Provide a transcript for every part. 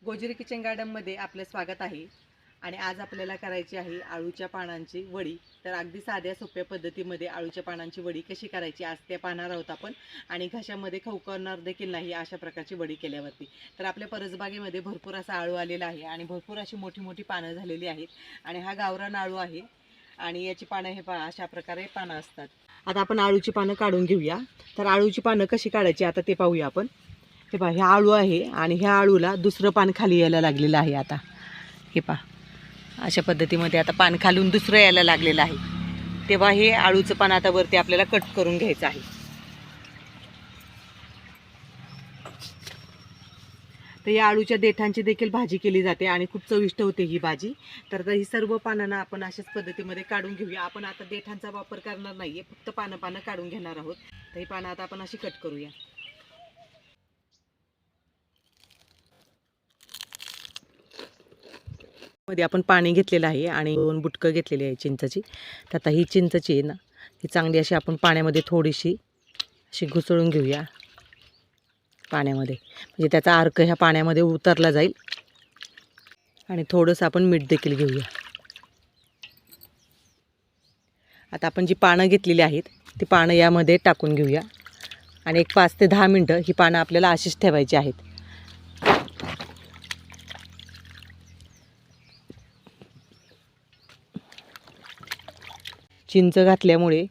Gojri kitchen गार्डनमध्ये आपलं स्वागत आहे. आणि आज आपल्याला करायची आहे आळूच्या पानांची वडी. तर अगदी साध्या सोप्या पद्धतीमध्ये आळूच्या पानांची वडी कशी करायची आज ते पाहणार आहोत आपण. आणि घशामध्ये खवखवणार देखील नाही अशा प्रकारची वडी केल्यावरती. तर आपल्या परसबागेमध्ये भरपूर असा आळू आलेला आहे आणि भरपूर अशी मोठी मोठी पानं झालेली आहेत. आणि हा गावरान आळू आहे आणि याची पानं हे पहा अशा प्रकारे पानं असतात. आता आपण आळूची पानं काढून घेऊया. तर आळूची पानं कशी काढायची आता ते पाहूया आपण. हे पहा, हे आळू आहे आणि ह्या आळूला दुसरं पान खाली यायला लागलेलं आहे. आता हे पहा अशा पद्धतीमध्ये आता पान खालून दुसरं यायला लागलेलं आहे. तेव्हा हे आळूचं पान आता वरती आपल्याला कट करून घ्यायचं आहे. तर या आळूच्या देठांची देखील भाजी केली जाते आणि खूप चविष्ट होते ही भाजी. तर ही सर्व पानांना आपण अशाच पद्धतीमध्ये काढून घेऊया. आपण आता देठांचा वापर करणार नाहीये, फक्त पानं काढून घेणार आहोत. तर ही पानं आता आपण अशी कट करूया. मध्ये आपण पाणी घेतलेलं आहे आणि 2 बुटकं घेतलेली आहे चिंचाची. तर आता ही चिंचाची आहे ना, ही चांगली अशी आपण पाण्यामध्ये थोडीशी अशी घुसळून घेऊया पाण्यामध्ये, म्हणजे त्याचा अर्क ह्या पाण्यामध्ये उतरला जाईल. आणि थोडंसं आपण मीठ देखील घेऊया. आता आपण जी पानं घेतलेली आहेत ती पानं यामध्ये टाकून घेऊया आणि एक 5 ते 10 मिनटं ही पानं आपल्याला अशीच ठेवायची आहेत. चिंच घातल्यामुळे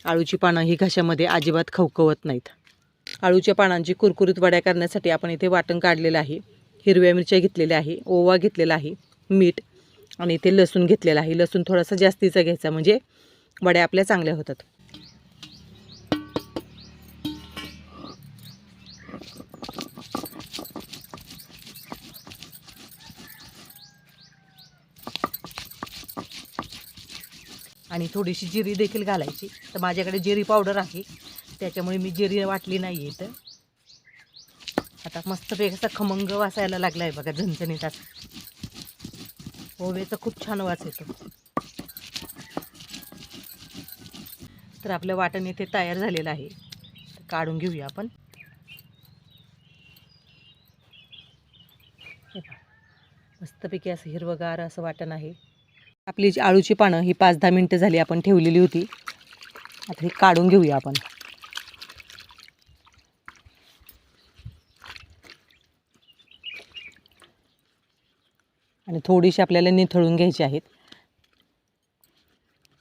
आळूची पानं ही घशामध्ये अजिबात खवखवत नाहीत. आळूच्या पानांची कुरकुरीत वड्या करण्यासाठी आपण इथे वाटण काढलेलं आहे. हिरव्या मिरच्या घेतलेल्या आहे, ओवा घेतलेला आहे, मीठ आणि इथे लसूण घेतलेला आहे. लसूण थोडासा जास्तीचा घ्यायचा म्हणजे वड्या आपल्या चांगल्या होतात. आणि थोडीशी जिरी देखील घालायची. तर माझ्याकडे जिरी पावडर आहे त्याच्यामुळे मी जिरी वाटली नाही आहे. तर आता मस्तपैकी असा खमंग वास यायला लागला आहे बघा, झणझणीत असा. ओव्याचा खूप छान वास येतो. तर आपलं वाटण इथे तयार झालेलं आहे. तर काढून घेऊया आपण. मस्तपैकी असं हिरवगार असं वाटण आहे. आपली जी आळूची पानं ही 5-10 मिनटं झाली आपण ठेवलेली होती. आता हे काढून घेऊया आपण. आणि थोडीशी आपल्याला निथळून घ्यायची आहेत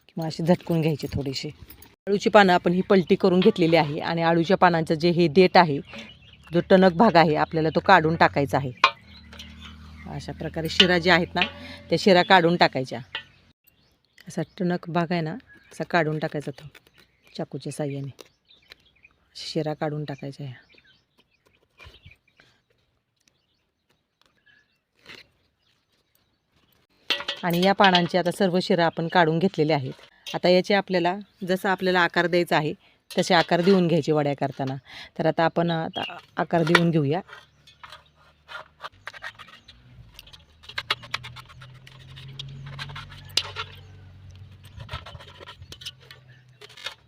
किंवा अशी झटकून घ्यायची थोडीशी. आळूची पानं आपण ही पलटी करून घेतलेली आहे आणि आळूच्या पानांचं जे हे देठ आहे, जो टणक भाग आहे, आपल्याला तो काढून टाकायचा आहे. अशा प्रकारे शिरा जे आहेत ना त्या शिरा काढून टाकायच्या. असा टणक भाग आहे ना असा काढून टाकायचा तो चाकूच्या साह्याने. शिरा काढून टाकायचा आहे. आणि या पानांचे आता सर्व शिरा आपण काढून घेतलेले आहेत. आता याचे आपल्याला जसा आपल्याला आकार द्यायचा आहे तसे आकार देऊन घ्यायचे वड्या करताना. तर आता आपण आकार देऊन घेऊया.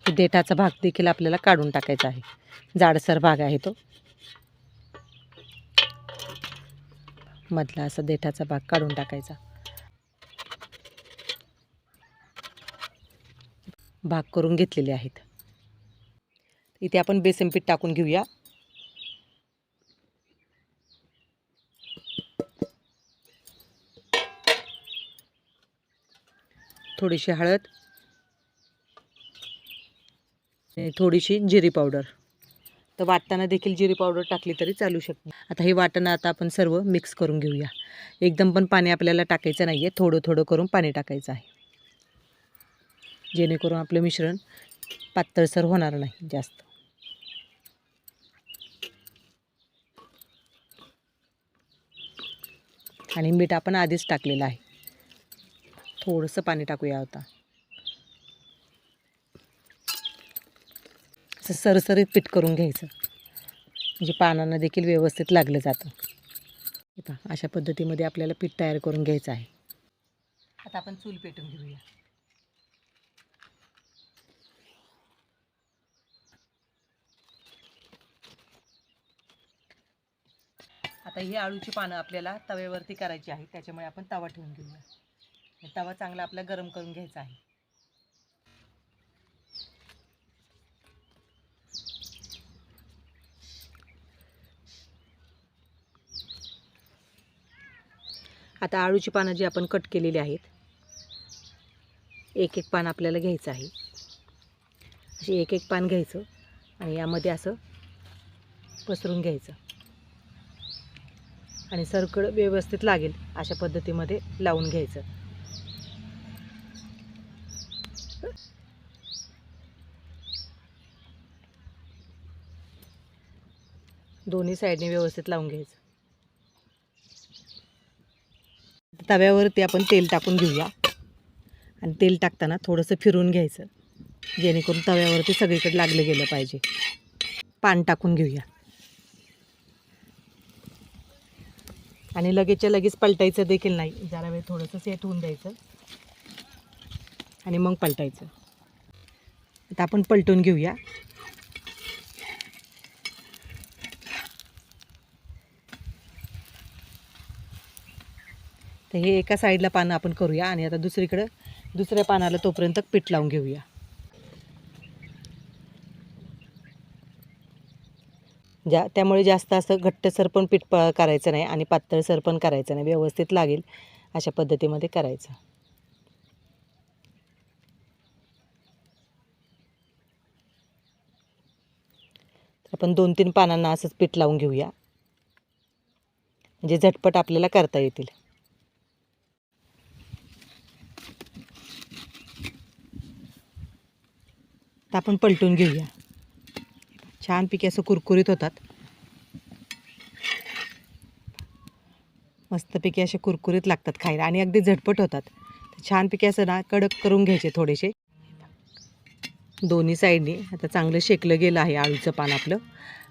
देठाचा भाग देखील आपल्याला काढून टाकायचा आहे. जाडसर भाग आहे तो, मधला असा देठाचा भाग काढून टाकायचा. भाग करून घेतलेले आहेत. इथे आपण बेसन पीठ टाकून घेऊया. थोडीशी हळद, थोडीशी जिरी पावडर. तर वाटताना देखील जिरी पावडर टाकली तरी चालू शकते. आता हे वाटण आता आपण सर्व मिक्स करून घेऊया. एकदम पण पाणी आपल्याला टाकायचं नाही आहे, थोडं थोडं करून पाणी टाकायचं आहे, जेणेकरून आपलं मिश्रण पातळसर होणार नाही जास्त. आणि मीठ आपण आधीच टाकलेलं आहे. थोडंसं पाणी टाकूया आता. असं सरसरीत पीठ करून घ्यायचं म्हणजे पानांना देखील व्यवस्थित लागलं जातं. हे पहा अशा पद्धतीमध्ये आपल्याला पीठ तयार करून घ्यायचं आहे. आता आपण चूल पेटून घेऊया. आता ही आळूची पानं आपल्याला तव्यावरती करायची आहे, त्याच्यामुळे आपण तवा ठेवून घेऊया. तवा चांगला आपला गरम करून घ्यायचा आहे. आता आळूची पानं जी आपण कट केलेली आहेत, एक एक पान आपल्याला घ्यायचं आहे. असे एक एक पान घ्यायचं आणि यामध्ये असं पसरून घ्यायचं आणि सरकळ व्यवस्थित लागेल अशा पद्धतीमध्ये लावून घ्यायचं. दोन्ही साईडने व्यवस्थित लावून घ्यायचं. तव्यावरती आपण तेल टाकून घेऊया आणि तेल टाकताना थोडंसं फिरून घ्यायचं, जेणेकरून तव्यावरती सगळीकडे लागलं गेलं पाहिजे. पान टाकून घेऊया आणि लगेचच्या लगेच पलटायचं देखील नाही, जरा वेळ थोडंसं सेट होऊन द्यायचं आणि मग पलटायचं. आता आपण पलटून घेऊया. तर हे एका साईडला पानं आपण करूया आणि आता दुसऱ्या पानाला तोपर्यंत पीठ लावून घेऊया. त्यामुळे जास्त असं घट्टसर पण पीठ करायचं नाही आणि पातळसर पण करायचं नाही, व्यवस्थित लागेल अशा पद्धतीमध्ये करायचं. आपण 2-3 पानांना असंच पीठ लावून घेऊया, म्हणजे झटपट आपल्याला करता येतील. तर आपण पलटून घेऊया. छानपैकी असं कुरकुरीत होतात, मस्तपैकी असे कुरकुरीत लागतात खायला आणि अगदी झटपट होतात. छानपैकी असं ना कडक करून घ्यायचे थोडेसे दोन्ही साईडने. आता चांगलं शेकलं गेलं आहे आळूचं पान आपलं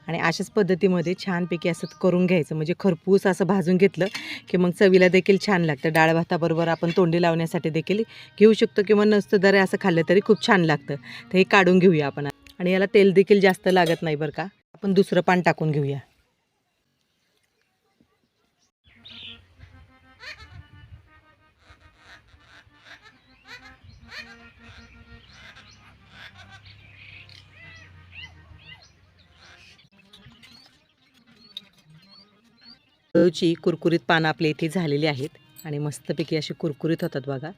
आणि अशाच पद्धतीमध्ये छानपैकी असं करून घ्यायचं, म्हणजे खरपूस असं भाजून घेतलं की मग चवीला देखील छान लागतं. डाळ भाताबरोबर आपण तोंडी लावण्यासाठी देखील घेऊ शकतो किंवा नसतं जरी असं खाल्लं तरी खूप छान लागतं. तर हे काढून घेऊया आपण आणि याला तेल देखील जास्त लागत नाही बरं का. आपण दुसरं पान टाकून घेऊया. आळूची कुरकुरीत पानं आपल्या इथे झालेली आहेत आणि मस्तपैकी अशी कुरकुरीत होतात बघा.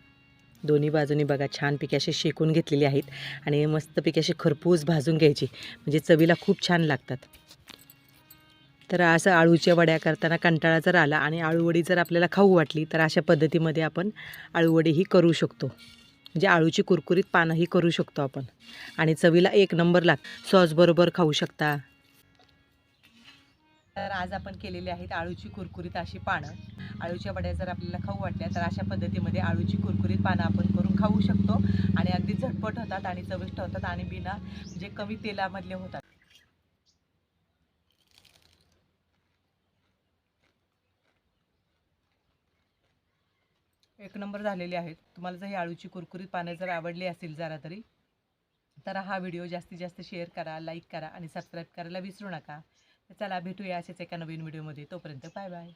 दोन्ही बाजूनी बघा छानपैकी असे शेकून घेतलेले आहेत आणि मस्तपैकी असे खरपूस भाजून घ्यायचे, म्हणजे चवीला खूप छान लागतात. तर असं आळूच्या वड्या करताना कंटाळा जर आला आणि आळूवडी जर आपल्याला खाऊ वाटली तर अशा पद्धतीमध्ये आपण आळूवडीही करू शकतो, म्हणजे आळूची कुरकुरीत पानंही करू शकतो आपण आणि चवीला एक नंबर सॉसबरोबर खाऊ शकता. तर आज आपण केलेली आहेत आळूची कुरकुरीत अशी पानं. आळूच्या वड्या जर आपल्याला खाऊ वाटल्या तर अशा पद्धतीमध्ये आळूची कुरकुरीत पानं आपण करून खाऊ शकतो आणि अगदी झटपट होतात आणि चविष्ट होतात आणि बिना म्हणजे कमी तेलामधले होतात. एक नंबर झालेली आहेत. तुम्हाला जर ही आळूची कुरकुरीत पानं जर आवडली असेल जरा तरी, तर हा व्हिडिओ जास्तीत जास्त शेअर करा, लाईक करा आणि सबस्क्राईब करायला विसरू नका. तर चला भेटूया असेच एका नवीन व्हिडिओमध्ये. तोपर्यंत बाय बाय.